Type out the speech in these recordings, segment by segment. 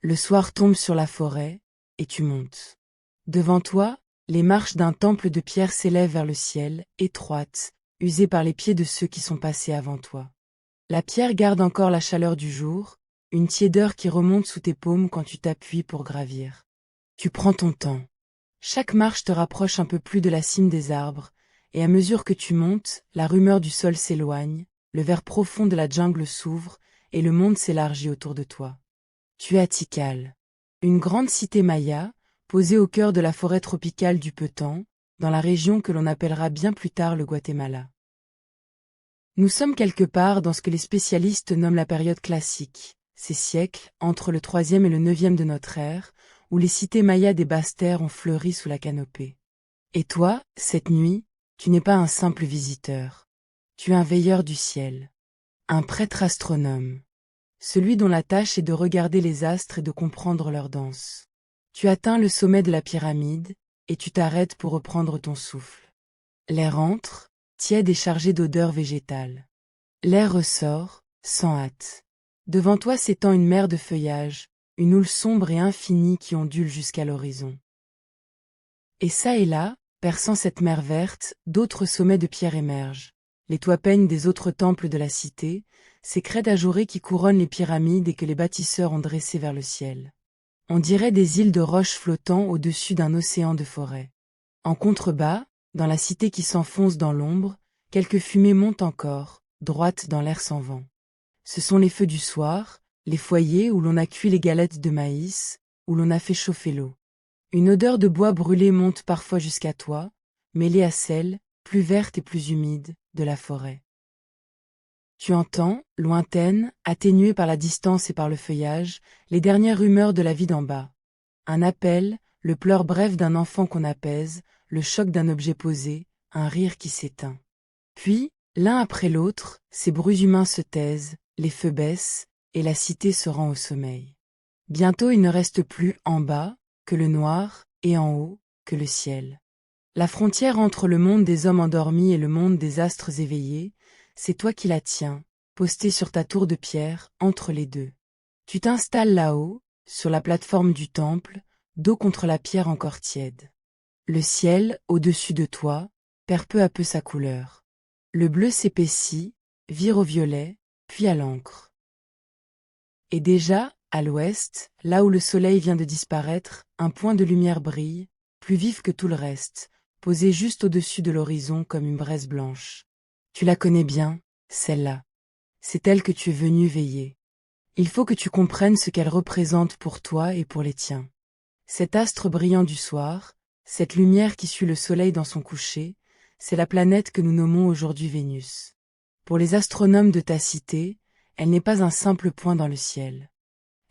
Le soir tombe sur la forêt, et tu montes. Devant toi, les marches d'un temple de pierre s'élèvent vers le ciel, étroites, usées par les pieds de ceux qui sont passés avant toi. La pierre garde encore la chaleur du jour, une tiédeur qui remonte sous tes paumes quand tu t'appuies pour gravir. Tu prends ton temps. Chaque marche te rapproche un peu plus de la cime des arbres, et à mesure que tu montes, la rumeur du sol s'éloigne, le vert profond de la jungle s'ouvre, et le monde s'élargit autour de toi. Tu es à Tikal, une grande cité maya, posée au cœur de la forêt tropicale du Petén, dans la région que l'on appellera bien plus tard le Guatemala. Nous sommes quelque part dans ce que les spécialistes nomment la période classique, ces siècles, entre le 3e et le 9e de notre ère, où les cités mayas des basses terres ont fleuri sous la canopée. Et toi, cette nuit, tu n'es pas un simple visiteur. Tu es un veilleur du ciel. Un prêtre astronome. Celui dont la tâche est de regarder les astres et de comprendre leur danse. Tu atteins le sommet de la pyramide, et tu t'arrêtes pour reprendre ton souffle. L'air entre, tiède et chargé d'odeurs végétales. L'air ressort, sans hâte. Devant toi s'étend une mer de feuillage, une houle sombre et infinie qui ondule jusqu'à l'horizon. Et ça et là, perçant cette mer verte, d'autres sommets de pierre émergent. Les toits peignent des autres temples de la cité, ces crêtes ajourées qui couronnent les pyramides et que les bâtisseurs ont dressées vers le ciel. On dirait des îles de roches flottant au-dessus d'un océan de forêt. En contrebas, dans la cité qui s'enfonce dans l'ombre, quelques fumées montent encore, droites dans l'air sans vent. Ce sont les feux du soir, les foyers où l'on a cuit les galettes de maïs, où l'on a fait chauffer l'eau. Une odeur de bois brûlé monte parfois jusqu'à toi, mêlée à celle, plus verte et plus humide, de la forêt. Tu entends, lointaine, atténuée par la distance et par le feuillage, les dernières rumeurs de la vie d'en bas. Un appel, le pleur bref d'un enfant qu'on apaise, le choc d'un objet posé, un rire qui s'éteint. Puis, l'un après l'autre, ces bruits humains se taisent, les feux baissent, et la cité se rend au sommeil. Bientôt il ne reste plus, en bas, que le noir, et en haut, que le ciel. La frontière entre le monde des hommes endormis et le monde des astres éveillés, c'est toi qui la tiens, posté sur ta tour de pierre, entre les deux. Tu t'installes là-haut, sur la plateforme du temple, dos contre la pierre encore tiède. Le ciel, au-dessus de toi, perd peu à peu sa couleur. Le bleu s'épaissit, vire au violet, puis à l'encre. Et déjà, à l'ouest, là où le soleil vient de disparaître, un point de lumière brille, plus vif que tout le reste, posé juste au-dessus de l'horizon comme une braise blanche. Tu la connais bien, celle-là. C'est elle que tu es venu veiller. Il faut que tu comprennes ce qu'elle représente pour toi et pour les tiens. Cet astre brillant du soir, cette lumière qui suit le soleil dans son coucher, c'est la planète que nous nommons aujourd'hui Vénus. Pour les astronomes de ta cité, elle n'est pas un simple point dans le ciel.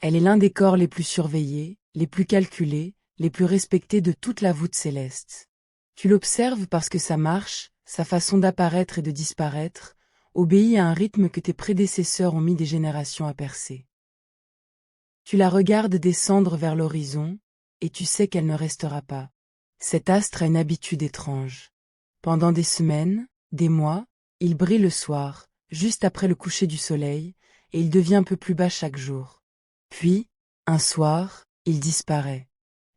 Elle est l'un des corps les plus surveillés, les plus calculés, les plus respectés de toute la voûte céleste. Tu l'observes parce que sa marche, sa façon d'apparaître et de disparaître, obéit à un rythme que tes prédécesseurs ont mis des générations à percer. Tu la regardes descendre vers l'horizon, et tu sais qu'elle ne restera pas. Cet astre a une habitude étrange. Pendant des semaines, des mois, il brille le soir, juste après le coucher du soleil, et il devient un peu plus bas chaque jour. Puis, un soir, il disparaît.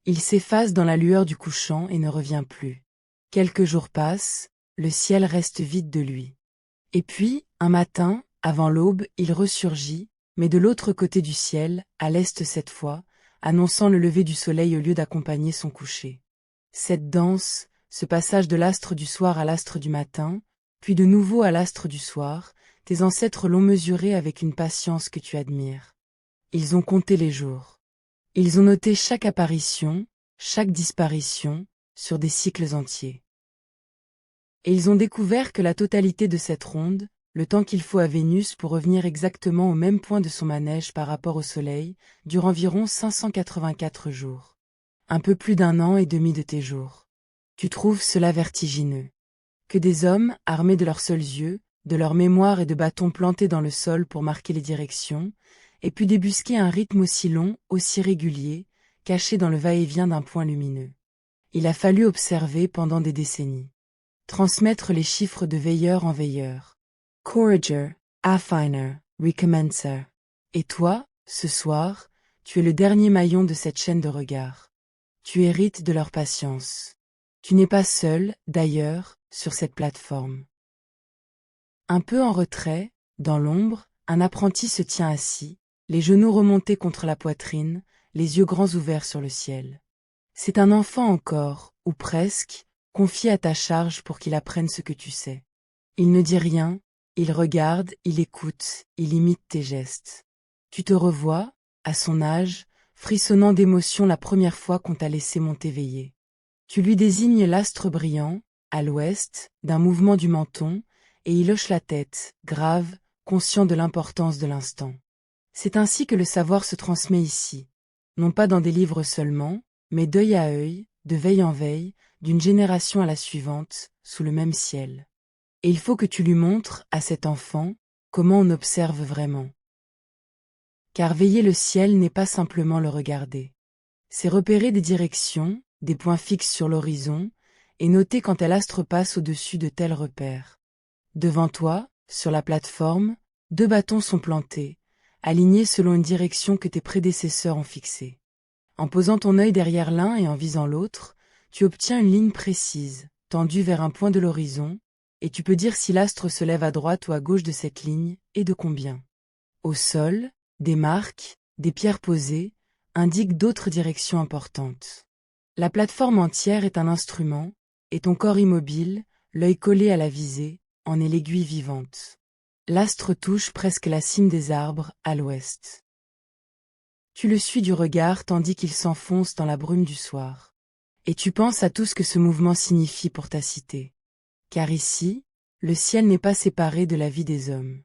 Il s'efface dans la lueur du couchant et ne revient plus. Quelques jours passent, le ciel reste vide de lui. Et puis, un matin, avant l'aube, il ressurgit, mais de l'autre côté du ciel, à l'est cette fois, annonçant le lever du soleil au lieu d'accompagner son coucher. Cette danse, ce passage de l'astre du soir à l'astre du matin, puis de nouveau à l'astre du soir, tes ancêtres l'ont mesuré avec une patience que tu admires. Ils ont compté les jours. Ils ont noté chaque apparition, chaque disparition, sur des cycles entiers. Et ils ont découvert que la totalité de cette ronde, le temps qu'il faut à Vénus pour revenir exactement au même point de son manège par rapport au Soleil, dure environ 584 jours. Un peu plus d'un an et demi de tes jours. Tu trouves cela vertigineux. Que des hommes, armés de leurs seuls yeux, de leur mémoire et de bâtons plantés dans le sol pour marquer les directions, aient pu débusquer un rythme aussi long, aussi régulier, caché dans le va-et-vient d'un point lumineux. Il a fallu observer pendant des décennies. Transmettre les chiffres de veilleur en veilleur. Corriger, affiner, recommencer. Et toi, ce soir, tu es le dernier maillon de cette chaîne de regard. Tu hérites de leur patience. Tu n'es pas seul, d'ailleurs, sur cette plateforme. Un peu en retrait, dans l'ombre, un apprenti se tient assis, les genoux remontés contre la poitrine, les yeux grands ouverts sur le ciel. C'est un enfant encore, ou presque, confié à ta charge pour qu'il apprenne ce que tu sais. Il ne dit rien, il regarde, il écoute, il imite tes gestes. Tu te revois, à son âge, frissonnant d'émotion la première fois qu'on t'a laissé monter veiller. Tu lui désignes l'astre brillant, à l'ouest, d'un mouvement du menton, et il hoche la tête, grave, conscient de l'importance de l'instant. C'est ainsi que le savoir se transmet ici. Non pas dans des livres seulement, mais d'œil à œil, de veille en veille, d'une génération à la suivante, sous le même ciel. Et il faut que tu lui montres, à cet enfant, comment on observe vraiment. Car veiller le ciel n'est pas simplement le regarder. C'est repérer des directions, des points fixes sur l'horizon, et noter quand tel astre passe au-dessus de tels repères. Devant toi, sur la plateforme, 2 bâtons sont plantés, alignés selon une direction que tes prédécesseurs ont fixée. En posant ton œil derrière l'un et en visant l'autre, tu obtiens une ligne précise, tendue vers un point de l'horizon, et tu peux dire si l'astre se lève à droite ou à gauche de cette ligne, et de combien. Au sol, des marques, des pierres posées, indiquent d'autres directions importantes. La plateforme entière est un instrument, et ton corps immobile, l'œil collé à la visée, en est l'aiguille vivante. L'astre touche presque la cime des arbres, à l'ouest. Tu le suis du regard tandis qu'il s'enfonce dans la brume du soir. Et tu penses à tout ce que ce mouvement signifie pour ta cité. Car ici, le ciel n'est pas séparé de la vie des hommes.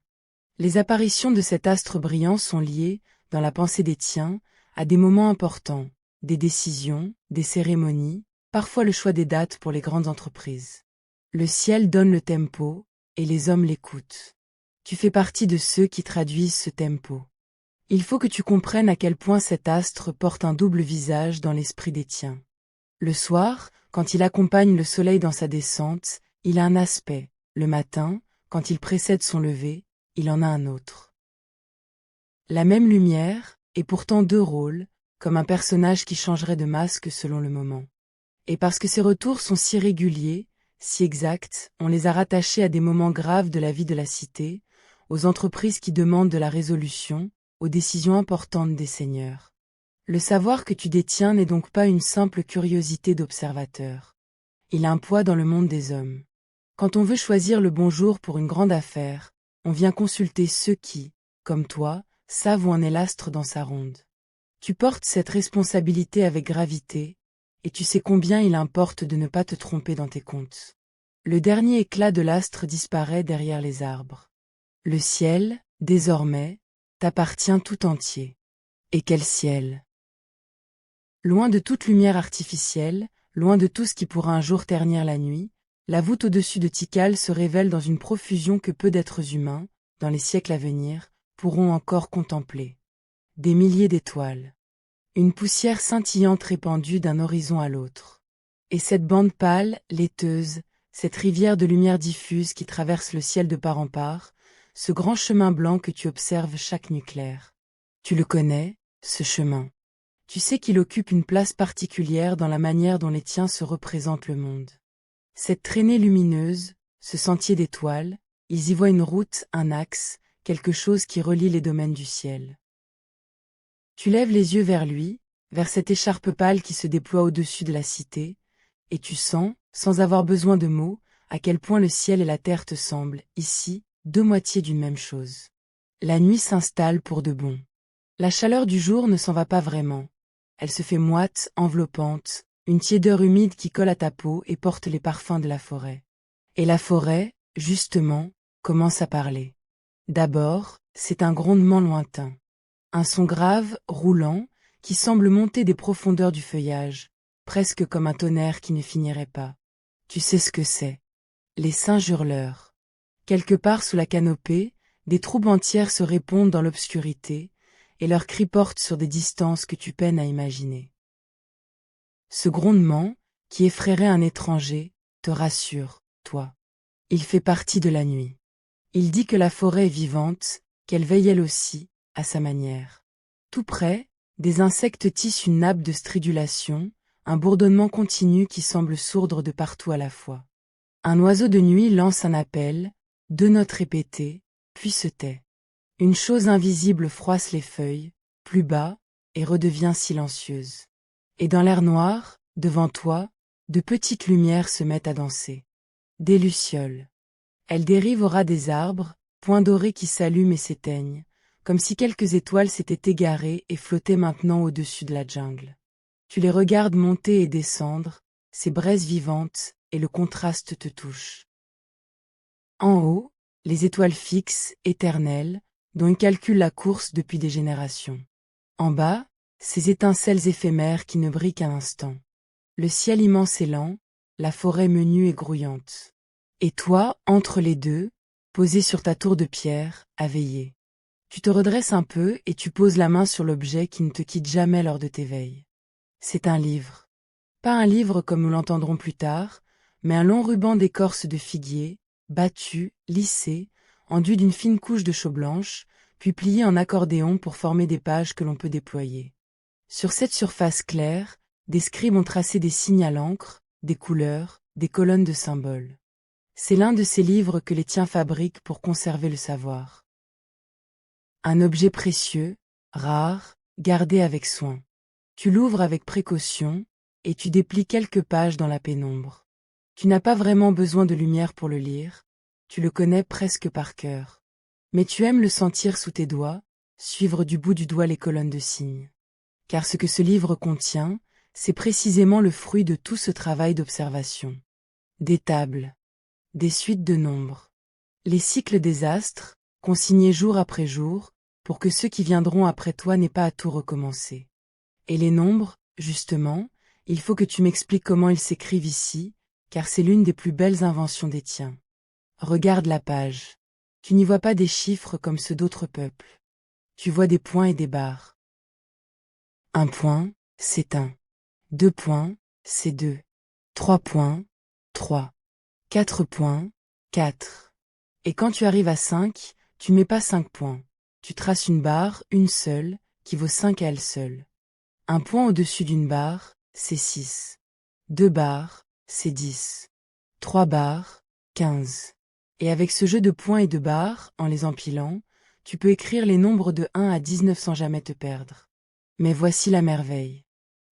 Les apparitions de cet astre brillant sont liées, dans la pensée des tiens, à des moments importants, des décisions, des cérémonies, parfois le choix des dates pour les grandes entreprises. Le ciel donne le tempo, et les hommes l'écoutent. Tu fais partie de ceux qui traduisent ce tempo. Il faut que tu comprennes à quel point cet astre porte un double visage dans l'esprit des tiens. Le soir, quand il accompagne le soleil dans sa descente, il a un aspect. Le matin, quand il précède son lever, il en a un autre. La même lumière, et pourtant 2 rôles, comme un personnage qui changerait de masque selon le moment. Et parce que ces retours sont si réguliers, si exacts, on les a rattachés à des moments graves de la vie de la cité, aux entreprises qui demandent de la résolution, aux décisions importantes des seigneurs. Le savoir que tu détiens n'est donc pas une simple curiosité d'observateur. Il a un poids dans le monde des hommes. Quand on veut choisir le bon jour pour une grande affaire, on vient consulter ceux qui, comme toi, savent où en est l'astre dans sa ronde. Tu portes cette responsabilité avec gravité, et tu sais combien il importe de ne pas te tromper dans tes comptes. Le dernier éclat de l'astre disparaît derrière les arbres. Le ciel, désormais, t'appartient tout entier. Et quel ciel! Loin de toute lumière artificielle, loin de tout ce qui pourra un jour ternir la nuit, la voûte au-dessus de Tikal se révèle dans une profusion que peu d'êtres humains, dans les siècles à venir, pourront encore contempler. Des milliers d'étoiles. Une poussière scintillante répandue d'un horizon à l'autre. Et cette bande pâle, laiteuse, cette rivière de lumière diffuse qui traverse le ciel de part en part, ce grand chemin blanc que tu observes chaque nuit claire. Tu le connais, ce chemin. Tu sais qu'il occupe une place particulière dans la manière dont les tiens se représentent le monde. Cette traînée lumineuse, ce sentier d'étoiles, ils y voient une route, un axe, quelque chose qui relie les domaines du ciel. Tu lèves les yeux vers lui, vers cette écharpe pâle qui se déploie au-dessus de la cité, et tu sens, sans avoir besoin de mots, à quel point le ciel et la terre te semblent, ici, 2 moitiés d'une même chose. La nuit s'installe pour de bon. La chaleur du jour ne s'en va pas vraiment. Elle se fait moite, enveloppante, une tiédeur humide qui colle à ta peau et porte les parfums de la forêt. Et la forêt, justement, commence à parler. D'abord, c'est un grondement lointain. Un son grave, roulant, qui semble monter des profondeurs du feuillage, presque comme un tonnerre qui ne finirait pas. Tu sais ce que c'est. Les singes hurleurs. Quelque part sous la canopée, des troupes entières se répondent dans l'obscurité, et leurs cris portent sur des distances que tu peines à imaginer. Ce grondement, qui effraierait un étranger, te rassure, toi. Il fait partie de la nuit. Il dit que la forêt est vivante, qu'elle veille elle aussi, à sa manière. Tout près, Des insectes tissent une nappe de stridulation, un bourdonnement continu qui semble sourdre de partout à la fois. Un oiseau de nuit lance un appel, 2 notes répétées, puis se tait. Une chose invisible froisse les feuilles, plus bas, et redevient silencieuse. Et dans l'air noir, devant toi, de petites lumières se mettent à danser. Des lucioles. Elles dérivent au ras des arbres, points dorés qui s'allument et s'éteignent, comme si quelques étoiles s'étaient égarées et flottaient maintenant au-dessus de la jungle. Tu les regardes monter et descendre, ces braises vivantes, et le contraste te touche. En haut, les étoiles fixes, éternelles, dont ils calculent la course depuis des générations. En bas, ces étincelles éphémères qui ne brillent qu'un instant. Le ciel immense et lent, la forêt menue et grouillante. Et toi, entre les deux, posé sur ta tour de pierre, à veiller. Tu te redresses un peu et tu poses la main sur l'objet qui ne te quitte jamais lors de tes veilles. C'est un livre. Pas un livre comme nous l'entendrons plus tard, mais un long ruban d'écorce de figuier, battu, lissé, enduit d'une fine couche de chaux blanche, puis plié en accordéon pour former des pages que l'on peut déployer. Sur cette surface claire, des scribes ont tracé des signes à l'encre, des couleurs, des colonnes de symboles. C'est l'un de ces livres que les tiens fabriquent pour conserver le savoir. Un objet précieux, rare, gardé avec soin. Tu l'ouvres avec précaution, et tu déplies quelques pages dans la pénombre. Tu n'as pas vraiment besoin de lumière pour le lire, tu le connais presque par cœur. Mais tu aimes le sentir sous tes doigts, suivre du bout du doigt les colonnes de signes. Car ce que ce livre contient, c'est précisément le fruit de tout ce travail d'observation. Des tables, des suites de nombres, les cycles des astres, consignés jour après jour, pour que ceux qui viendront après toi n'aient pas à tout recommencer. Et les nombres, justement, il faut que tu m'expliques comment ils s'écrivent ici, car c'est l'une des plus belles inventions des tiens. Regarde la page. Tu n'y vois pas des chiffres comme ceux d'autres peuples. Tu vois des points et des barres. 1 point, c'est 1. 2 points, c'est 2. 3 points, 3. 4 points, 4. Et quand tu arrives à 5, tu mets pas 5 points. Tu traces une barre, une seule, qui vaut 5 à elle seule. Un point au-dessus d'une barre, c'est 6. 2 barres, c'est 10. 3 barres, 15. Et avec ce jeu de points et de barres, en les empilant, tu peux écrire les nombres de 1 à 19 sans jamais te perdre. Mais voici la merveille.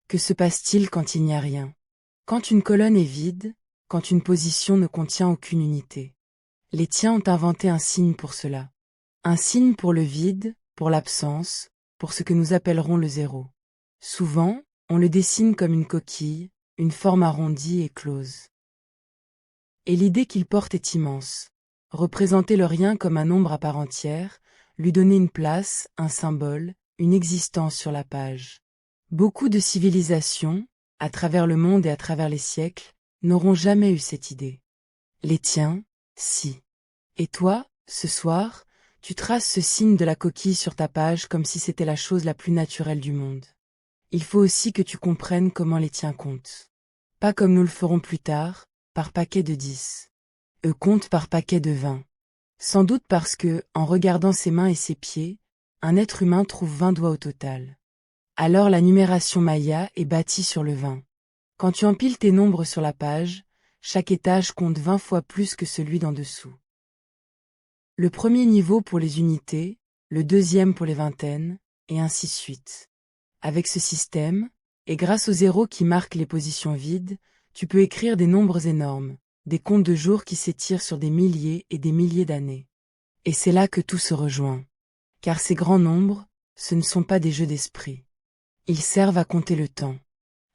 Que se passe-t-il quand il n'y a rien? Quand une colonne est vide, quand une position ne contient aucune unité. Les tiens ont inventé un signe pour cela. Un signe pour le vide, pour l'absence, pour ce que nous appellerons le zéro. Souvent, on le dessine comme une coquille, une forme arrondie et close. Et l'idée qu'il porte est immense. Représenter le rien comme un nombre à part entière, lui donner une place, un symbole, une existence sur la page. Beaucoup de civilisations, à travers le monde et à travers les siècles, n'auront jamais eu cette idée. Les tiens, si. Et toi, ce soir, tu traces ce signe de la coquille sur ta page comme si c'était la chose la plus naturelle du monde. Il faut aussi que tu comprennes comment les tiens comptent. Pas comme nous le ferons plus tard, par paquet de 10. Eux comptent par paquet de 20. Sans doute parce que, en regardant ses mains et ses pieds, un être humain trouve 20 doigts au total. Alors la numération Maya est bâtie sur le 20. Quand tu empiles tes nombres sur la page, chaque étage compte 20 fois plus que celui d'en dessous. Le premier niveau pour les unités, le deuxième pour les vingtaines, et ainsi de suite. Avec ce système, et grâce aux zéros qui marquent les positions vides, tu peux écrire des nombres énormes, des comptes de jours qui s'étirent sur des milliers et des milliers d'années. Et c'est là que tout se rejoint. Car ces grands nombres, ce ne sont pas des jeux d'esprit. Ils servent à compter le temps,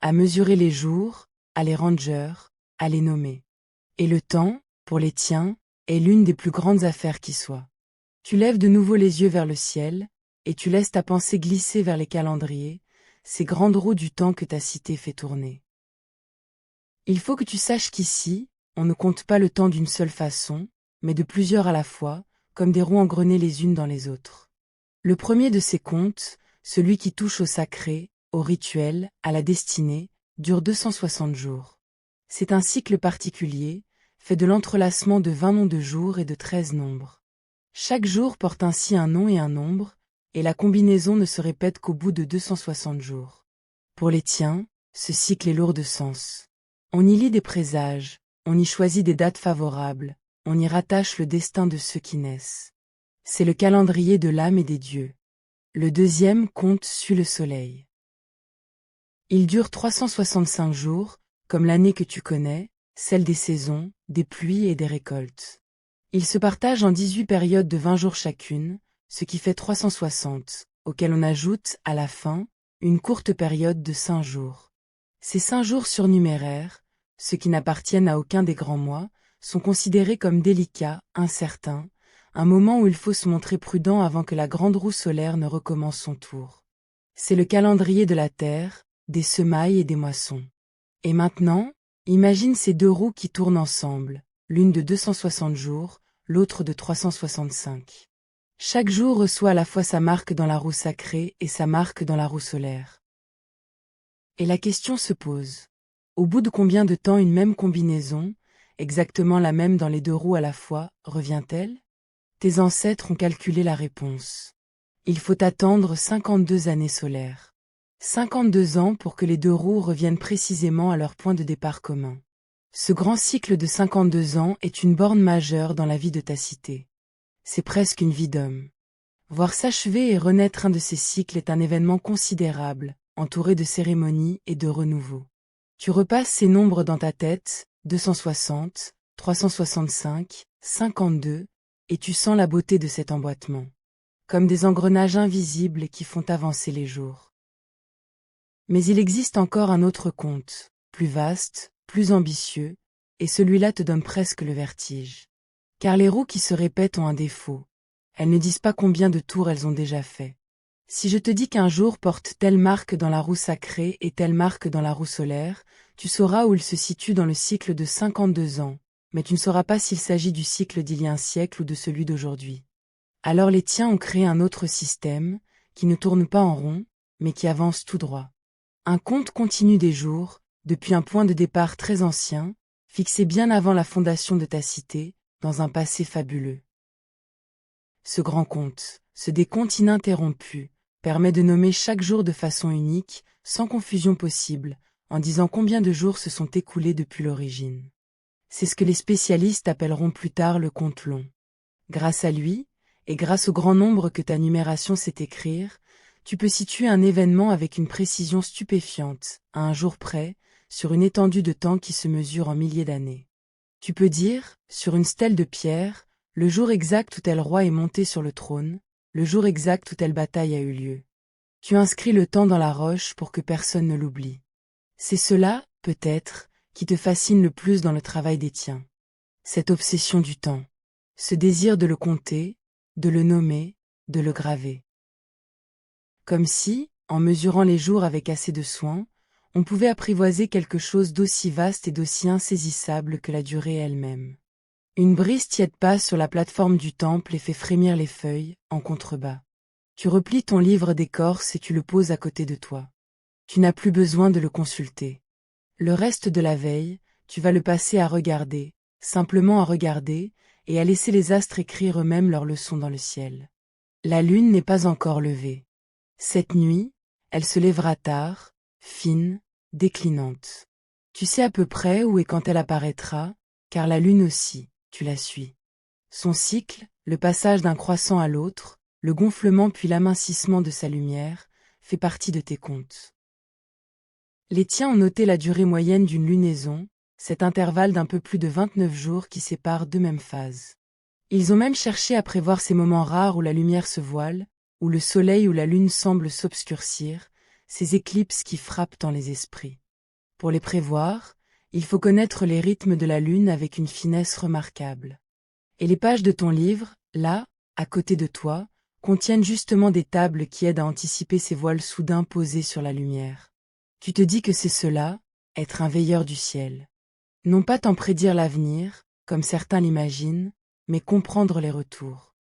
à mesurer les jours, à les ranger, à les nommer. Et le temps, pour les tiens, est l'une des plus grandes affaires qui soient. Tu lèves de nouveau les yeux vers le ciel, et tu laisses ta pensée glisser vers les calendriers, ces grandes roues du temps que ta cité fait tourner. Il faut que tu saches qu'ici, on ne compte pas le temps d'une seule façon, mais de plusieurs à la fois, comme des roues engrenées les unes dans les autres. Le premier de ces comptes, celui qui touche au sacré, au rituel, à la destinée, dure 260 jours. C'est un cycle particulier, fait de l'entrelacement de 20 noms de jours et de 13 nombres. Chaque jour porte ainsi un nom et un nombre, et la combinaison ne se répète qu'au bout de 260 jours. Pour les tiens, ce cycle est lourd de sens. On y lit des présages, on y choisit des dates favorables, on y rattache le destin de ceux qui naissent. C'est le calendrier de l'âme et des dieux. Le deuxième compte suit le soleil. Il dure 365 jours, comme l'année que tu connais, celle des saisons, des pluies et des récoltes. Il se partage en 18 périodes de 20 jours chacune, ce qui fait 360, auquel on ajoute, à la fin, une courte période de 5 jours. Ces 5 jours surnuméraires, ceux qui n'appartiennent à aucun des grands mois, sont considérés comme délicats, incertains, un moment où il faut se montrer prudent avant que la grande roue solaire ne recommence son tour. C'est le calendrier de la Terre, des semailles et des moissons. Et maintenant, imagine ces deux roues qui tournent ensemble, l'une de 260 jours, l'autre de 365. Chaque jour reçoit à la fois sa marque dans la roue sacrée et sa marque dans la roue solaire. Et la question se pose. Au bout de combien de temps une même combinaison, exactement la même dans les deux roues à la fois, revient-elle? Tes ancêtres ont calculé la réponse. Il faut attendre 52 années solaires. 52 ans pour que les deux roues reviennent précisément à leur point de départ commun. Ce grand cycle de 52 ans est une borne majeure dans la vie de ta cité. C'est presque une vie d'homme. Voir s'achever et renaître un de ces cycles est un événement considérable, entouré de cérémonies et de renouveau. Tu repasses ces nombres dans ta tête, 260, 365, 52, et tu sens la beauté de cet emboîtement. Comme des engrenages invisibles qui font avancer les jours. Mais il existe encore un autre compte, plus vaste, plus ambitieux, et celui-là te donne presque le vertige. Car les roues qui se répètent ont un défaut. Elles ne disent pas combien de tours elles ont déjà fait. Si je te dis qu'un jour porte telle marque dans la roue sacrée et telle marque dans la roue solaire, tu sauras où il se situe dans le cycle de 52 ans, mais tu ne sauras pas s'il s'agit du cycle d'il y a un siècle ou de celui d'aujourd'hui. Alors les tiens ont créé un autre système, qui ne tourne pas en rond, mais qui avance tout droit. Un compte continu des jours, depuis un point de départ très ancien, fixé bien avant la fondation de ta cité, dans un passé fabuleux. Ce grand compte, ce décompte ininterrompu, permet de nommer chaque jour de façon unique, sans confusion possible, en disant combien de jours se sont écoulés depuis l'origine. C'est ce que les spécialistes appelleront plus tard le compte long. Grâce à lui, et grâce au grand nombre que ta numération sait écrire, tu peux situer un événement avec une précision stupéfiante, à un jour près, sur une étendue de temps qui se mesure en milliers d'années. Tu peux dire, sur une stèle de pierre, le jour exact où tel roi est monté sur le trône, le jour exact où telle bataille a eu lieu. Tu inscris le temps dans la roche pour que personne ne l'oublie. C'est cela, peut-être, qui te fascine le plus dans le travail des tiens. Cette obsession du temps. Ce désir de le compter, de le nommer, de le graver. Comme si, en mesurant les jours avec assez de soin, on pouvait apprivoiser quelque chose d'aussi vaste et d'aussi insaisissable que la durée elle-même. Une brise tiède passe sur la plateforme du temple et fait frémir les feuilles, en contrebas. Tu replies ton livre d'écorce et tu le poses à côté de toi. Tu n'as plus besoin de le consulter. Le reste de la veille, tu vas le passer à regarder, simplement à regarder, et à laisser les astres écrire eux-mêmes leurs leçons dans le ciel. La lune n'est pas encore levée. Cette nuit, elle se lèvera tard, fine, déclinante. Tu sais à peu près où et quand elle apparaîtra, car la lune aussi, tu la suis. Son cycle, le passage d'un croissant à l'autre, le gonflement puis l'amincissement de sa lumière, fait partie de tes comptes. Les tiens ont noté la durée moyenne d'une lunaison, cet intervalle d'un peu plus de 29 jours qui sépare deux mêmes phases. Ils ont même cherché à prévoir ces moments rares où la lumière se voile, où le soleil ou la lune semblent s'obscurcir, ces éclipses qui frappent dans les esprits. Pour les prévoir, il faut connaître les rythmes de la lune avec une finesse remarquable. Et les pages de ton livre, là, à côté de toi, contiennent justement des tables qui aident à anticiper ces voiles soudains posés sur la lumière. Tu te dis que c'est cela, être un veilleur du ciel. Non pas t'en prédire l'avenir, comme certains l'imaginent, mais comprendre les retours.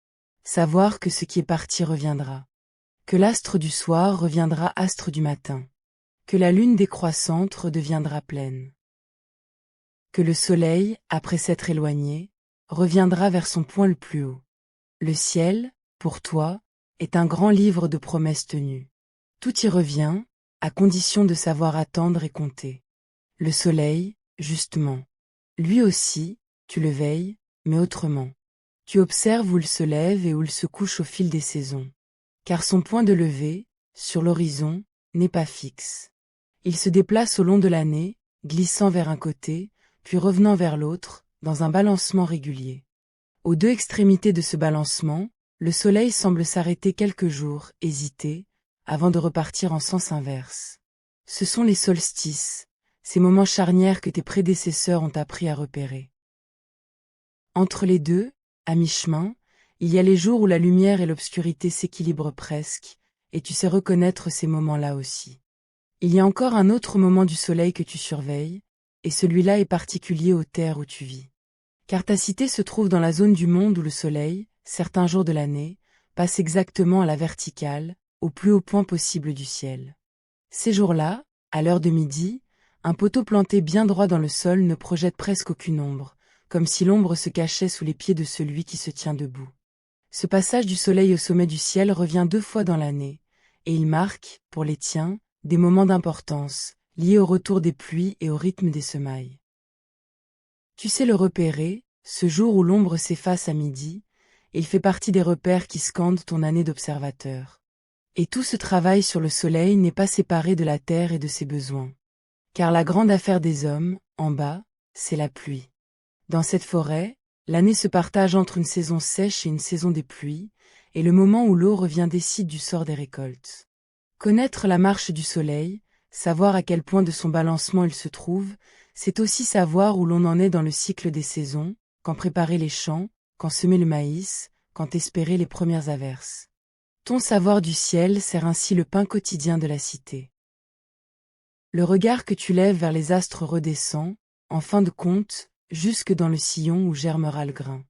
Savoir que ce qui est parti reviendra. Que l'astre du soir reviendra astre du matin. Que la lune décroissante redeviendra pleine. Que le soleil, après s'être éloigné, reviendra vers son point le plus haut. Le ciel, pour toi, est un grand livre de promesses tenues. Tout y revient, à condition de savoir attendre et compter. Le soleil, justement. Lui aussi, tu le veilles, mais autrement. Tu observes où il se lève et où il se couche au fil des saisons. Car son point de lever, sur l'horizon, n'est pas fixe. Il se déplace au long de l'année, glissant vers un côté, puis revenant vers l'autre, dans un balancement régulier. Aux deux extrémités de ce balancement, le soleil semble s'arrêter quelques jours, hésiter, avant de repartir en sens inverse. Ce sont les solstices, ces moments charnières que tes prédécesseurs ont appris à repérer. Entre les deux, à mi-chemin, il y a les jours où la lumière et l'obscurité s'équilibrent presque, et tu sais reconnaître ces moments-là aussi. Il y a encore un autre moment du soleil que tu surveilles, et celui-là est particulier aux terres où tu vis. Car ta cité se trouve dans la zone du monde où le soleil, certains jours de l'année, passe exactement à la verticale, au plus haut point possible du ciel. Ces jours-là, à l'heure de midi, un poteau planté bien droit dans le sol ne projette presque aucune ombre, comme si l'ombre se cachait sous les pieds de celui qui se tient debout. Ce passage du soleil au sommet du ciel revient 2 fois dans l'année, et il marque, pour les tiens, des moments d'importance, liés au retour des pluies et au rythme des semailles. Tu sais le repérer, ce jour où l'ombre s'efface à midi, et il fait partie des repères qui scandent ton année d'observateur. Et tout ce travail sur le soleil n'est pas séparé de la terre et de ses besoins. Car la grande affaire des hommes, en bas, c'est la pluie. Dans cette forêt, l'année se partage entre une saison sèche et une saison des pluies, et le moment où l'eau revient décide du sort des récoltes. Connaître la marche du soleil, savoir à quel point de son balancement il se trouve, c'est aussi savoir où l'on en est dans le cycle des saisons, quand préparer les champs, quand semer le maïs, quand espérer les premières averses. Ton savoir du ciel sert ainsi le pain quotidien de la cité. Le regard que tu lèves vers les astres redescend, en fin de compte, jusque dans le sillon où germera le grain.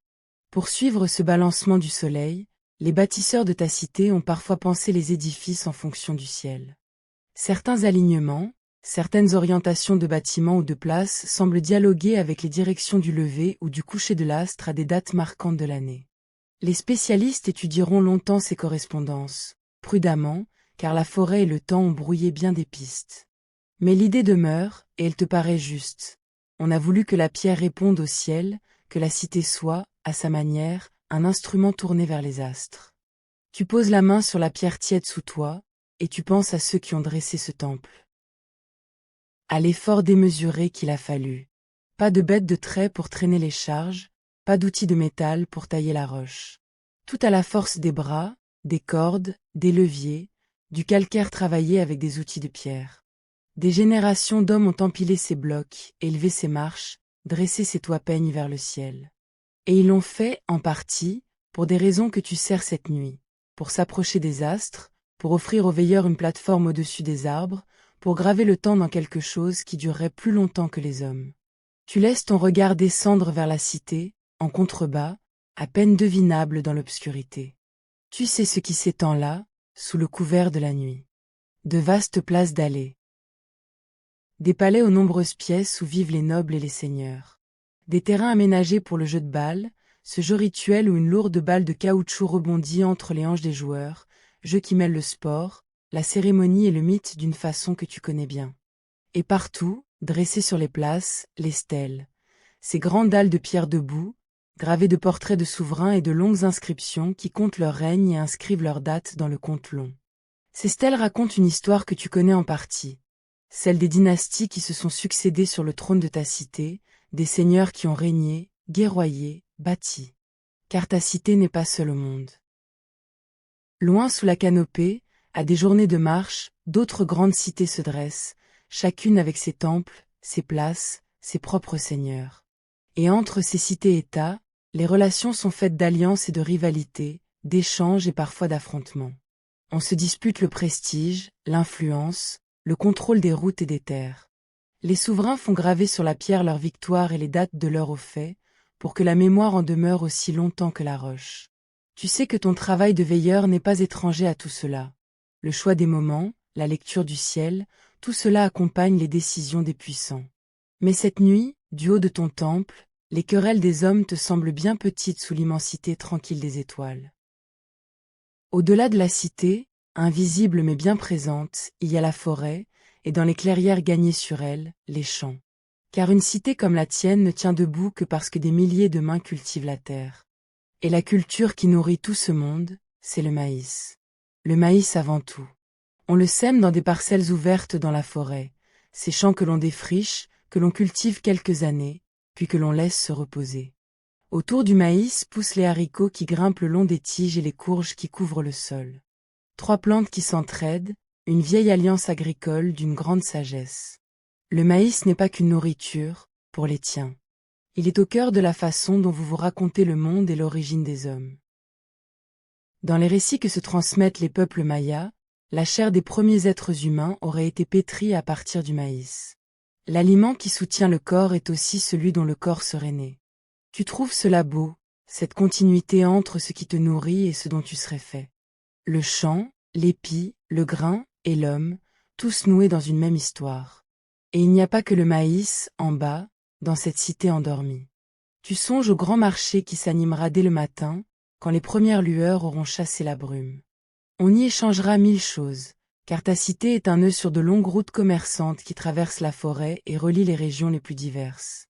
Pour suivre ce balancement du soleil, les bâtisseurs de ta cité ont parfois pensé les édifices en fonction du ciel. Certains alignements, certaines orientations de bâtiments ou de places semblent dialoguer avec les directions du lever ou du coucher de l'astre à des dates marquantes de l'année. Les spécialistes étudieront longtemps ces correspondances, prudemment, car la forêt et le temps ont brouillé bien des pistes. Mais l'idée demeure, et elle te paraît juste. On a voulu que la pierre réponde au ciel, que la cité soit, à sa manière, un instrument tourné vers les astres. Tu poses la main sur la pierre tiède sous toi, et tu penses à ceux qui ont dressé ce temple. À l'effort démesuré qu'il a fallu. Pas de bête de trait pour traîner les charges, pas d'outil de métal pour tailler la roche. Tout à la force des bras, des cordes, des leviers, du calcaire travaillé avec des outils de pierre. Des générations d'hommes ont empilé ces blocs, élevé ces marches, dressé ces toits peignes vers le ciel. Et ils l'ont fait, en partie, pour des raisons que tu sers cette nuit, pour s'approcher des astres, pour offrir aux veilleurs une plateforme au-dessus des arbres, pour graver le temps dans quelque chose qui durerait plus longtemps que les hommes. Tu laisses ton regard descendre vers la cité, en contrebas, à peine devinable dans l'obscurité. Tu sais ce qui s'étend là, sous le couvert de la nuit. De vastes places d'allées. Des palais aux nombreuses pièces où vivent les nobles et les seigneurs. Des terrains aménagés pour le jeu de balle, ce jeu rituel où une lourde balle de caoutchouc rebondit entre les hanches des joueurs, jeu qui mêle le sport, la cérémonie et le mythe d'une façon que tu connais bien. Et partout, dressées sur les places, les stèles. Ces grandes dalles de pierre debout, gravées de portraits de souverains et de longues inscriptions qui comptent leur règne et inscrivent leur date dans le compte long. Ces stèles racontent une histoire que tu connais en partie. Celle des dynasties qui se sont succédées sur le trône de ta cité, des seigneurs qui ont régné, guerroyé, bâti. Car ta cité n'est pas seule au monde. Loin sous la canopée, à des journées de marche, d'autres grandes cités se dressent, chacune avec ses temples, ses places, ses propres seigneurs. Et entre ces cités-États, les relations sont faites d'alliances et de rivalités, d'échanges et parfois d'affrontements. On se dispute le prestige, l'influence, le contrôle des routes et des terres. Les souverains font graver sur la pierre leurs victoires et les dates de leurs hauts faits, pour que la mémoire en demeure aussi longtemps que la roche. Tu sais que ton travail de veilleur n'est pas étranger à tout cela. Le choix des moments, la lecture du ciel, tout cela accompagne les décisions des puissants. Mais cette nuit, du haut de ton temple, les querelles des hommes te semblent bien petites sous l'immensité tranquille des étoiles. Au-delà de la cité, invisible mais bien présente, il y a la forêt, et dans les clairières gagnées sur elle, les champs. Car une cité comme la tienne ne tient debout que parce que des milliers de mains cultivent la terre. Et la culture qui nourrit tout ce monde, c'est le maïs. Le maïs avant tout. On le sème dans des parcelles ouvertes dans la forêt, ces champs que l'on défriche, que l'on cultive quelques années, puis que l'on laisse se reposer. Autour du maïs poussent les haricots qui grimpent le long des tiges et les courges qui couvrent le sol. Trois plantes qui s'entraident, une vieille alliance agricole d'une grande sagesse. Le maïs n'est pas qu'une nourriture, pour les tiens. Il est au cœur de la façon dont vous vous racontez le monde et l'origine des hommes. Dans les récits que se transmettent les peuples mayas, la chair des premiers êtres humains aurait été pétrie à partir du maïs. L'aliment qui soutient le corps est aussi celui dont le corps serait né. Tu trouves cela beau, cette continuité entre ce qui te nourrit et ce dont tu serais fait. Le champ, l'épi, le grain et l'homme, tous noués dans une même histoire. Et il n'y a pas que le maïs, en bas, dans cette cité endormie. Tu songes au grand marché qui s'animera dès le matin, quand les premières lueurs auront chassé la brume. On y échangera mille choses, car ta cité est un nœud sur de longues routes commerçantes qui traversent la forêt et relient les régions les plus diverses.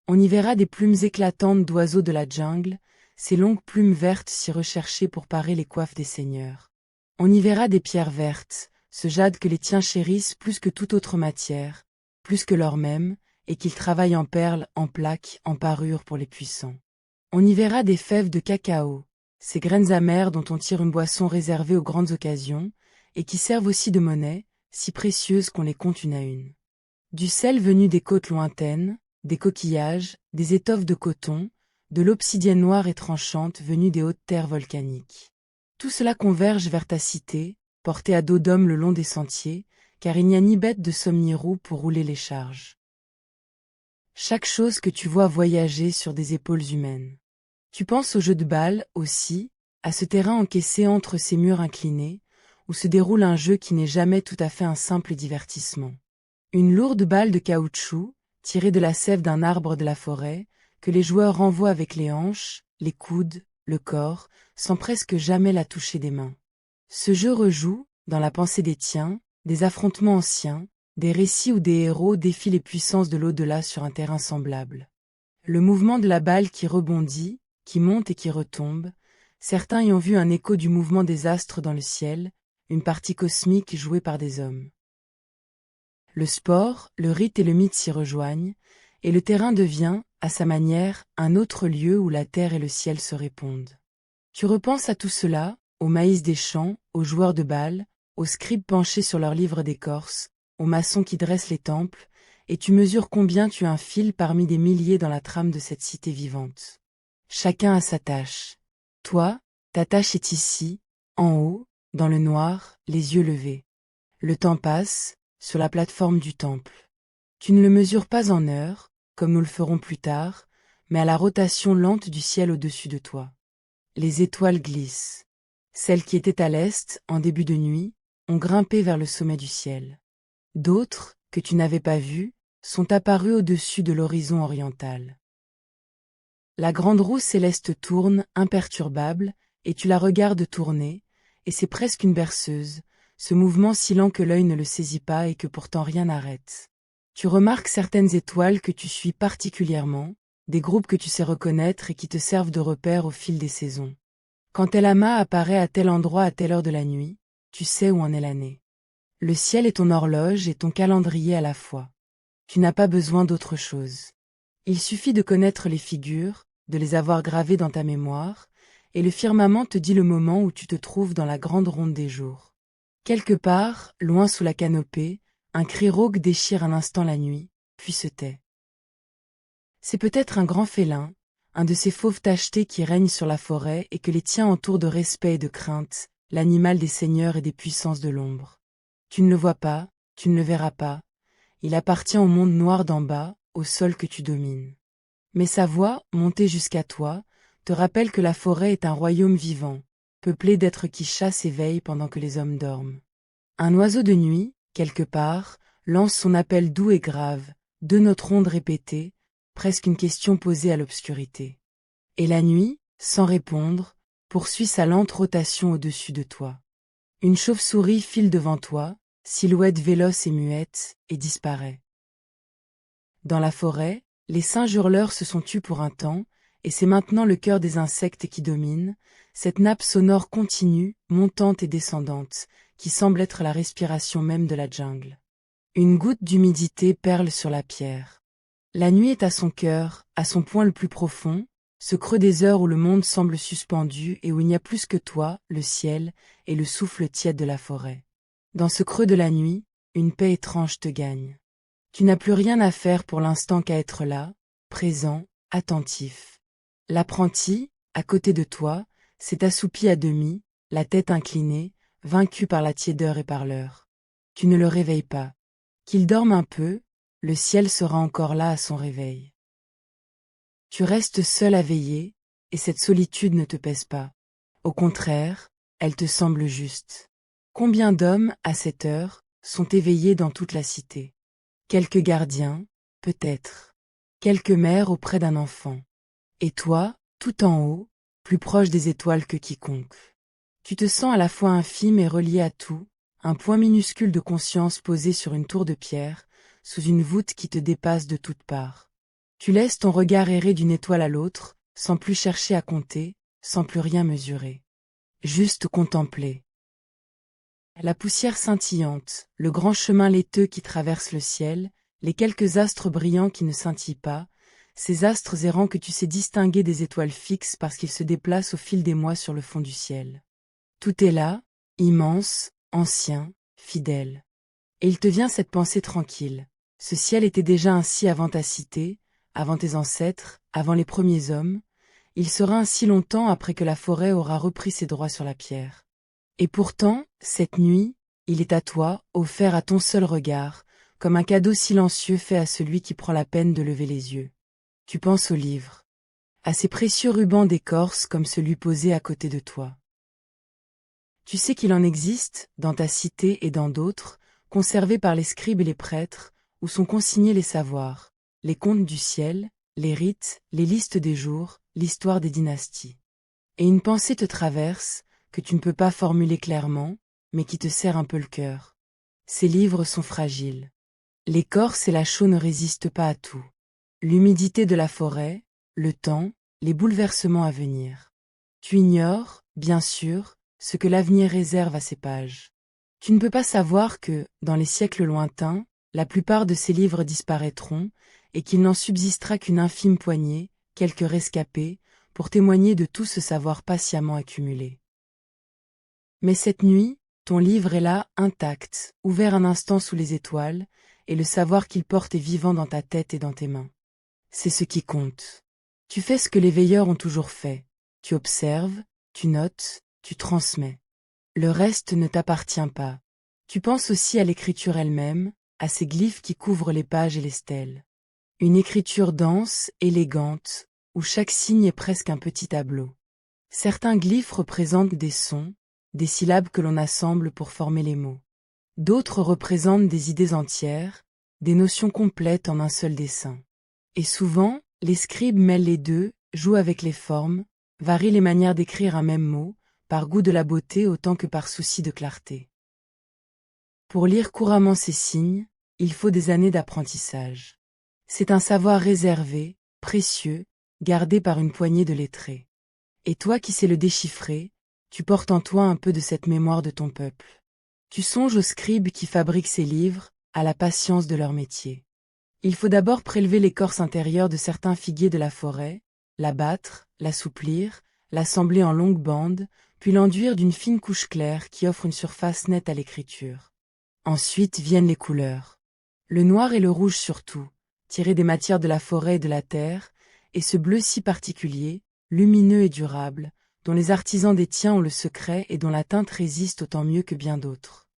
On y verra des plumes éclatantes d'oiseaux de la jungle, ces longues plumes vertes si recherchées pour parer les coiffes des seigneurs. On y verra des pierres vertes, ce jade que les tiens chérissent plus que toute autre matière, plus que l'or même, et qu'ils travaillent en perles, en plaques, en parures pour les puissants. On y verra des fèves de cacao, ces graines amères dont on tire une boisson réservée aux grandes occasions, et qui servent aussi de monnaie, si précieuses qu'on les compte une à une. Du sel venu des côtes lointaines, des coquillages, des étoffes de coton, de l'obsidienne noire et tranchante venue des hautes terres volcaniques. Tout cela converge vers ta cité, portée à dos d'homme le long des sentiers, car il n'y a ni bête de somme ni roue pour rouler les charges. Chaque chose que tu vois voyager sur des épaules humaines. Tu penses au jeu de balle, aussi, à ce terrain encaissé entre ces murs inclinés, où se déroule un jeu qui n'est jamais tout à fait un simple divertissement. Une lourde balle de caoutchouc, tirée de la sève d'un arbre de la forêt, que les joueurs renvoient avec les hanches, les coudes, le corps, sans presque jamais la toucher des mains. Ce jeu rejoue, dans la pensée des tiens, des affrontements anciens, des récits où des héros défient les puissances de l'au-delà sur un terrain semblable. Le mouvement de la balle qui rebondit, qui monte et qui retombe, certains y ont vu un écho du mouvement des astres dans le ciel, une partie cosmique jouée par des hommes. Le sport, le rite et le mythe s'y rejoignent, et le terrain devient, à sa manière, un autre lieu où la terre et le ciel se répondent. Tu repenses à tout cela, au maïs des champs, aux joueurs de balle, aux scribes penchés sur leurs livres d'écorce, aux maçons qui dressent les temples, et tu mesures combien tu es un fil parmi des milliers dans la trame de cette cité vivante. Chacun a sa tâche. Toi, ta tâche est ici, en haut, dans le noir, les yeux levés. Le temps passe, sur la plateforme du temple. Tu ne le mesures pas en heures, comme nous le ferons plus tard, mais à la rotation lente du ciel au-dessus de toi. Les étoiles glissent. Celles qui étaient à l'est, en début de nuit, ont grimpé vers le sommet du ciel. D'autres, que tu n'avais pas vues, sont apparues au-dessus de l'horizon oriental. La grande roue céleste tourne, imperturbable, et tu la regardes tourner, et c'est presque une berceuse, ce mouvement si lent que l'œil ne le saisit pas et que pourtant rien n'arrête. Tu remarques certaines étoiles que tu suis particulièrement, des groupes que tu sais reconnaître et qui te servent de repère au fil des saisons. Quand tel amas apparaît à tel endroit à telle heure de la nuit, tu sais où en est l'année. Le ciel est ton horloge et ton calendrier à la fois. Tu n'as pas besoin d'autre chose. Il suffit de connaître les figures, de les avoir gravées dans ta mémoire, et le firmament te dit le moment où tu te trouves dans la grande ronde des jours. Quelque part, loin sous la canopée, un cri rauque déchire un instant la nuit, puis se tait. C'est peut-être un grand félin, un de ces fauves tachetés qui règnent sur la forêt et que les tiens entourent de respect et de crainte, l'animal des seigneurs et des puissances de l'ombre. Tu ne le vois pas, tu ne le verras pas, il appartient au monde noir d'en bas, au sol que tu domines. Mais sa voix, montée jusqu'à toi, te rappelle que la forêt est un royaume vivant, peuplé d'êtres qui chassent et veillent pendant que les hommes dorment. Un oiseau de nuit, quelque part, lance son appel doux et grave, deux notes rondes répétées, presque une question posée à l'obscurité. Et la nuit, sans répondre, poursuit sa lente rotation au-dessus de toi. Une chauve-souris file devant toi, silhouette véloce et muette, et disparaît. Dans la forêt, les singes hurleurs se sont tus pour un temps, et c'est maintenant le chœur des insectes qui domine, cette nappe sonore continue, montante et descendante, qui semble être la respiration même de la jungle. Une goutte d'humidité perle sur la pierre. La nuit est à son cœur, à son point le plus profond, ce creux des heures où le monde semble suspendu et où il n'y a plus que toi, le ciel, et le souffle tiède de la forêt. Dans ce creux de la nuit, une paix étrange te gagne. Tu n'as plus rien à faire pour l'instant qu'à être là, présent, attentif. L'apprenti, à côté de toi, s'est assoupi à demi, la tête inclinée, vaincu par la tiédeur et par l'heure. Tu ne le réveilles pas. Qu'il dorme un peu, le ciel sera encore là à son réveil. Tu restes seul à veiller, et cette solitude ne te pèse pas. Au contraire, elle te semble juste. Combien d'hommes, à cette heure, sont éveillés dans toute la cité? Quelques gardiens, peut-être. Quelques mères auprès d'un enfant. Et toi, tout en haut, plus proche des étoiles que quiconque. Tu te sens à la fois infime et relié à tout, un point minuscule de conscience posé sur une tour de pierre, sous une voûte qui te dépasse de toutes parts. Tu laisses ton regard errer d'une étoile à l'autre, sans plus chercher à compter, sans plus rien mesurer. Juste contempler. La poussière scintillante, le grand chemin laiteux qui traverse le ciel, les quelques astres brillants qui ne scintillent pas, ces astres errants que tu sais distinguer des étoiles fixes parce qu'ils se déplacent au fil des mois sur le fond du ciel. Tout est là, immense, ancien, fidèle. Et il te vient cette pensée tranquille. Ce ciel était déjà ainsi avant ta cité, avant tes ancêtres, avant les premiers hommes. Il sera ainsi longtemps après que la forêt aura repris ses droits sur la pierre. Et pourtant, cette nuit, il est à toi, offert à ton seul regard, comme un cadeau silencieux fait à celui qui prend la peine de lever les yeux. Tu penses au livre, à ces précieux rubans d'écorce comme celui posé à côté de toi. Tu sais qu'il en existe, dans ta cité et dans d'autres, conservés par les scribes et les prêtres, où sont consignés les savoirs, les contes du ciel, les rites, les listes des jours, l'histoire des dynasties. Et une pensée te traverse, que tu ne peux pas formuler clairement, mais qui te serre un peu le cœur. Ces livres sont fragiles. L'écorce et la chaux ne résistent pas à tout. L'humidité de la forêt, le temps, les bouleversements à venir. Tu ignores, bien sûr, ce que l'avenir réserve à ces pages. Tu ne peux pas savoir que, dans les siècles lointains, la plupart de ces livres disparaîtront, et qu'il n'en subsistera qu'une infime poignée, quelques rescapés, pour témoigner de tout ce savoir patiemment accumulé. Mais cette nuit, ton livre est là, intact, ouvert un instant sous les étoiles, et le savoir qu'il porte est vivant dans ta tête et dans tes mains. C'est ce qui compte. Tu fais ce que les veilleurs ont toujours fait. Tu observes, tu notes, tu transmets. Le reste ne t'appartient pas. Tu penses aussi à l'écriture elle-même, à ces glyphes qui couvrent les pages et les stèles. Une écriture dense, élégante, où chaque signe est presque un petit tableau. Certains glyphes représentent des sons, des syllabes que l'on assemble pour former les mots. D'autres représentent des idées entières, des notions complètes en un seul dessin. Et souvent, les scribes mêlent les deux, jouent avec les formes, varient les manières d'écrire un même mot, par goût de la beauté autant que par souci de clarté. Pour lire couramment ces signes, il faut des années d'apprentissage. C'est un savoir réservé, précieux, gardé par une poignée de lettrés. Et toi qui sais le déchiffrer, tu portes en toi un peu de cette mémoire de ton peuple. Tu songes aux scribes qui fabriquent ces livres, à la patience de leur métier. Il faut d'abord prélever l'écorce intérieure de certains figuiers de la forêt, l'abattre, l'assouplir, l'assembler en longues bandes, puis l'enduire d'une fine couche claire qui offre une surface nette à l'écriture. Ensuite viennent les couleurs. Le noir et le rouge surtout, tirés des matières de la forêt et de la terre, et ce bleu si particulier, lumineux et durable, dont les artisans des tiens ont le secret et dont la teinte résiste autant mieux que bien d'autres.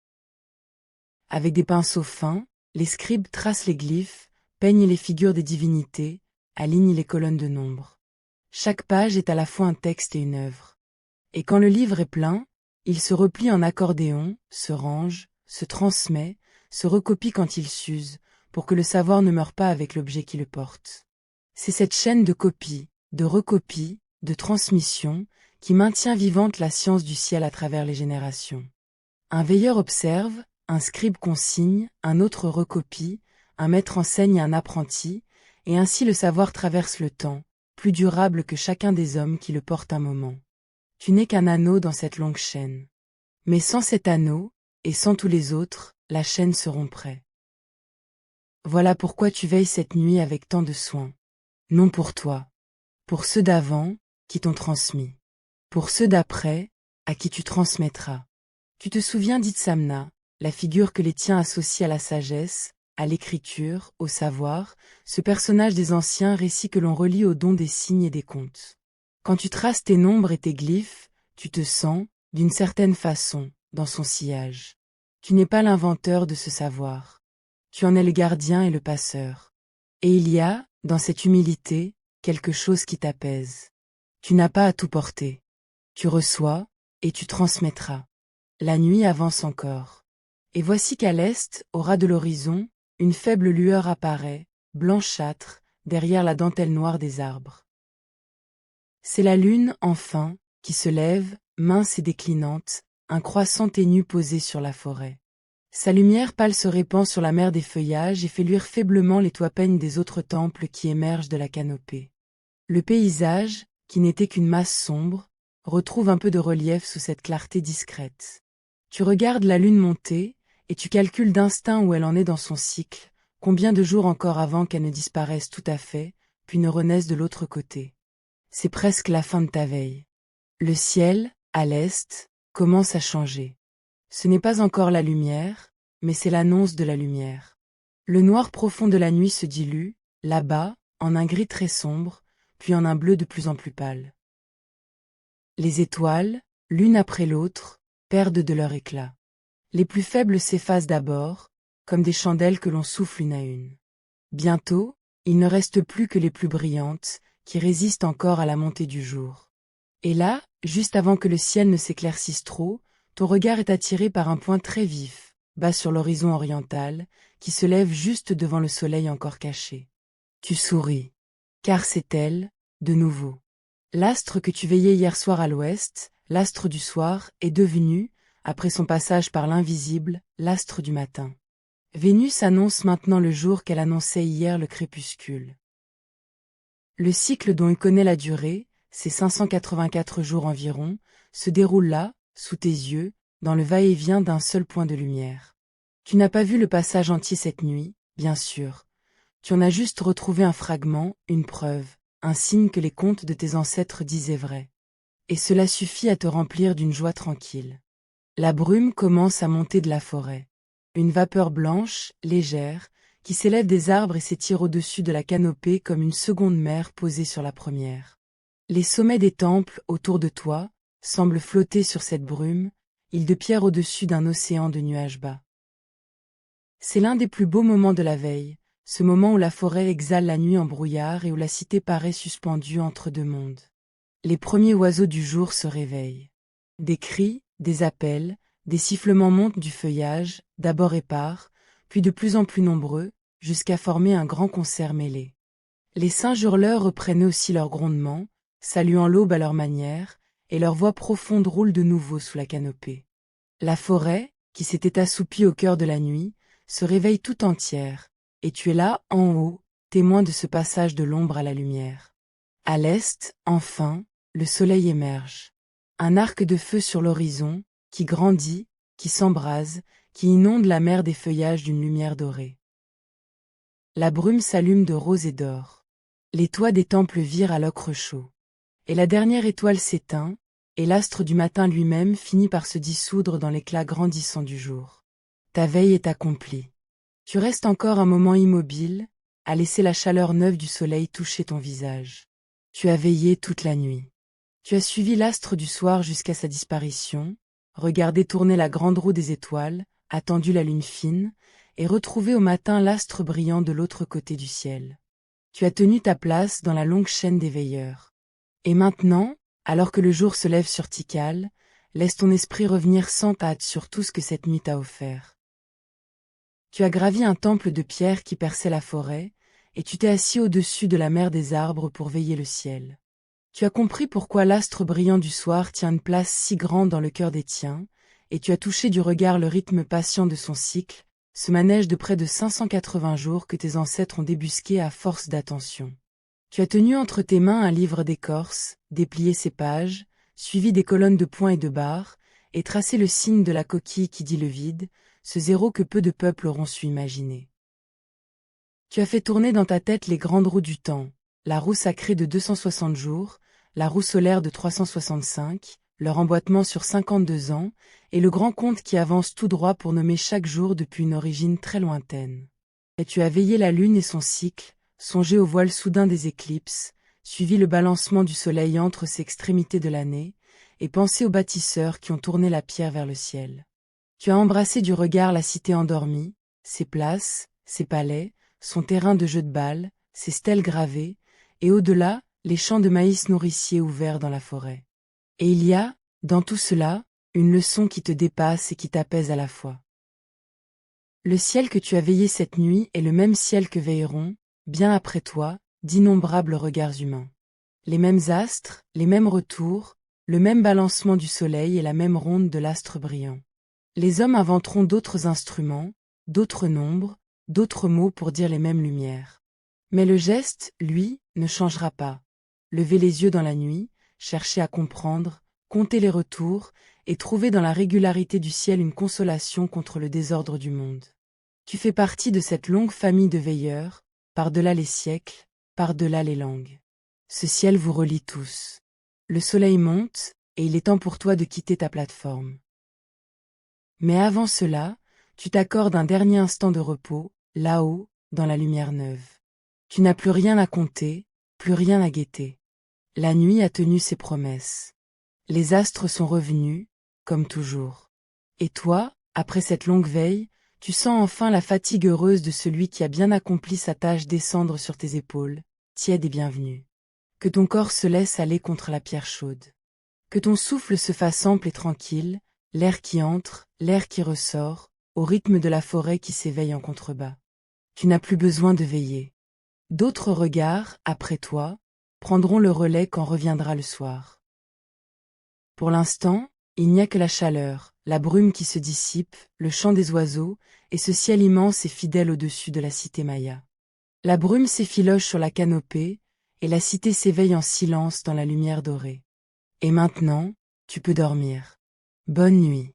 Avec des pinceaux fins, les scribes tracent les glyphes, peignent les figures des divinités, alignent les colonnes de nombres. Chaque page est à la fois un texte et une œuvre. Et quand le livre est plein, il se replie en accordéon, se range, se transmet, se recopie quand il s'use, pour que le savoir ne meure pas avec l'objet qui le porte. C'est cette chaîne de copie, de recopie, de transmission, qui maintient vivante la science du ciel à travers les générations. Un veilleur observe, un scribe consigne, un autre recopie, un maître enseigne à un apprenti, et ainsi le savoir traverse le temps, plus durable que chacun des hommes qui le portent un moment. Tu n'es qu'un anneau dans cette longue chaîne. Mais sans cet anneau, et sans tous les autres, la chaîne se romprait. Voilà pourquoi tu veilles cette nuit avec tant de soin. Non pour toi. Pour ceux d'avant, qui t'ont transmis. Pour ceux d'après, à qui tu transmettras. Tu te souviens d'Itsamna, la figure que les tiens associe à la sagesse, à l'écriture, au savoir, ce personnage des anciens récits que l'on relie au don des signes et des contes. Quand tu traces tes nombres et tes glyphes, tu te sens, d'une certaine façon, dans son sillage. Tu n'es pas l'inventeur de ce savoir. Tu en es le gardien et le passeur. Et il y a, dans cette humilité, quelque chose qui t'apaise. Tu n'as pas à tout porter. Tu reçois, et tu transmettras. La nuit avance encore. Et voici qu'à l'est, au ras de l'horizon, une faible lueur apparaît, blanchâtre, derrière la dentelle noire des arbres. C'est la lune, enfin, qui se lève, mince et déclinante, un croissant ténu posé sur la forêt. Sa lumière pâle se répand sur la mer des feuillages et fait luire faiblement les toits peignes des autres temples qui émergent de la canopée. Le paysage, qui n'était qu'une masse sombre, retrouve un peu de relief sous cette clarté discrète. Tu regardes la lune monter, et tu calcules d'instinct où elle en est dans son cycle, combien de jours encore avant qu'elle ne disparaisse tout à fait, puis ne renaisse de l'autre côté. C'est presque la fin de ta veille. Le ciel, à l'est, commence à changer. Ce n'est pas encore la lumière, mais c'est l'annonce de la lumière. Le noir profond de la nuit se dilue, là-bas, en un gris très sombre, puis en un bleu de plus en plus pâle. Les étoiles, l'une après l'autre, perdent de leur éclat. Les plus faibles s'effacent d'abord, comme des chandelles que l'on souffle une à une. Bientôt, il ne reste plus que les plus brillantes, qui résistent encore à la montée du jour. Et là, juste avant que le ciel ne s'éclaircisse trop, ton regard est attiré par un point très vif, bas sur l'horizon oriental, qui se lève juste devant le soleil encore caché. Tu souris. Car c'est elle, de nouveau. L'astre que tu veillais hier soir à l'ouest, l'astre du soir, est devenu, après son passage par l'invisible, l'astre du matin. Vénus annonce maintenant le jour qu'elle annonçait hier le crépuscule. Le cycle dont il connaît la durée, ces 584 jours environ, se déroule là, sous tes yeux, dans le va-et-vient d'un seul point de lumière. Tu n'as pas vu le passage entier cette nuit, bien sûr. Tu en as juste retrouvé un fragment, une preuve, un signe que les contes de tes ancêtres disaient vrai. Et cela suffit à te remplir d'une joie tranquille. La brume commence à monter de la forêt. Une vapeur blanche, légère, qui s'élève des arbres et s'étire au-dessus de la canopée comme une seconde mer posée sur la première. Les sommets des temples, autour de toi, semblent flotter sur cette brume, îles de pierre au-dessus d'un océan de nuages bas. C'est l'un des plus beaux moments de la veille, ce moment où la forêt exhale la nuit en brouillard et où la cité paraît suspendue entre deux mondes. Les premiers oiseaux du jour se réveillent. Des cris, des appels, des sifflements montent du feuillage, d'abord épars, puis de plus en plus nombreux, jusqu'à former un grand concert mêlé. Les singes hurleurs reprennent aussi leur grondement, saluant l'aube à leur manière, et leur voix profonde roule de nouveau sous la canopée. La forêt, qui s'était assoupie au cœur de la nuit, se réveille tout entière, et tu es là, en haut, témoin de ce passage de l'ombre à la lumière. À l'est, enfin, le soleil émerge. Un arc de feu sur l'horizon, qui grandit, qui s'embrase, qui inonde la mer des feuillages d'une lumière dorée. La brume s'allume de rose et d'or. Les toits des temples virent à l'ocre chaud. Et la dernière étoile s'éteint, et l'astre du matin lui-même finit par se dissoudre dans l'éclat grandissant du jour. Ta veille est accomplie. Tu restes encore un moment immobile, à laisser la chaleur neuve du soleil toucher ton visage. Tu as veillé toute la nuit. Tu as suivi l'astre du soir jusqu'à sa disparition, regardé tourner la grande roue des étoiles, attendu la lune fine, et retrouvé au matin l'astre brillant de l'autre côté du ciel. Tu as tenu ta place dans la longue chaîne des veilleurs. Et maintenant, alors que le jour se lève sur Tikal, laisse ton esprit revenir sans hâte sur tout ce que cette nuit t'a offert. Tu as gravi un temple de pierre qui perçait la forêt, et tu t'es assis au-dessus de la mer des arbres pour veiller le ciel. Tu as compris pourquoi l'astre brillant du soir tient une place si grande dans le cœur des tiens, et tu as touché du regard le rythme patient de son cycle, ce manège de près de 580 jours que tes ancêtres ont débusqué à force d'attention. Tu as tenu entre tes mains un livre d'écorce, déplié ses pages, suivi des colonnes de points et de barres, et tracé le signe de la coquille qui dit le vide, ce zéro que peu de peuples auront su imaginer. Tu as fait tourner dans ta tête les grandes roues du temps, la roue sacrée de 260 jours, la roue solaire de 365, leur emboîtement sur 52 ans, et le grand compte qui avance tout droit pour nommer chaque jour depuis une origine très lointaine. Et tu as veillé la lune et son cycle, songé au voile soudain des éclipses, suivi le balancement du soleil entre ses extrémités de l'année, et pensé aux bâtisseurs qui ont tourné la pierre vers le ciel. Tu as embrassé du regard la cité endormie, ses places, ses palais, son terrain de jeu de balles, ses stèles gravées, et au-delà, les champs de maïs nourriciers ouverts dans la forêt. Et il y a, dans tout cela, une leçon qui te dépasse et qui t'apaise à la fois. Le ciel que tu as veillé cette nuit est le même ciel que veilleront, bien après toi, d'innombrables regards humains. Les mêmes astres, les mêmes retours, le même balancement du soleil et la même ronde de l'astre brillant. Les hommes inventeront d'autres instruments, d'autres nombres, d'autres mots pour dire les mêmes lumières. Mais le geste, lui, ne changera pas. Lever les yeux dans la nuit, chercher à comprendre, compter les retours, et trouver dans la régularité du ciel une consolation contre le désordre du monde. Tu fais partie de cette longue famille de veilleurs, par-delà les siècles, par-delà les langues. Ce ciel vous relie tous. Le soleil monte, et il est temps pour toi de quitter ta plateforme. Mais avant cela, tu t'accordes un dernier instant de repos, là-haut, dans la lumière neuve. Tu n'as plus rien à compter, plus rien à guetter. La nuit a tenu ses promesses. Les astres sont revenus, comme toujours. Et toi, après cette longue veille, tu sens enfin la fatigue heureuse de celui qui a bien accompli sa tâche descendre sur tes épaules, tiède et bienvenue. Que ton corps se laisse aller contre la pierre chaude. Que ton souffle se fasse ample et tranquille, l'air qui entre, l'air qui ressort, au rythme de la forêt qui s'éveille en contrebas. Tu n'as plus besoin de veiller. D'autres regards, après toi, prendront le relais quand reviendra le soir. Pour l'instant, il n'y a que la chaleur, la brume qui se dissipe, le chant des oiseaux, et ce ciel immense et fidèle au-dessus de la cité Maya. La brume s'effiloche sur la canopée, et la cité s'éveille en silence dans la lumière dorée. Et maintenant, tu peux dormir. Bonne nuit.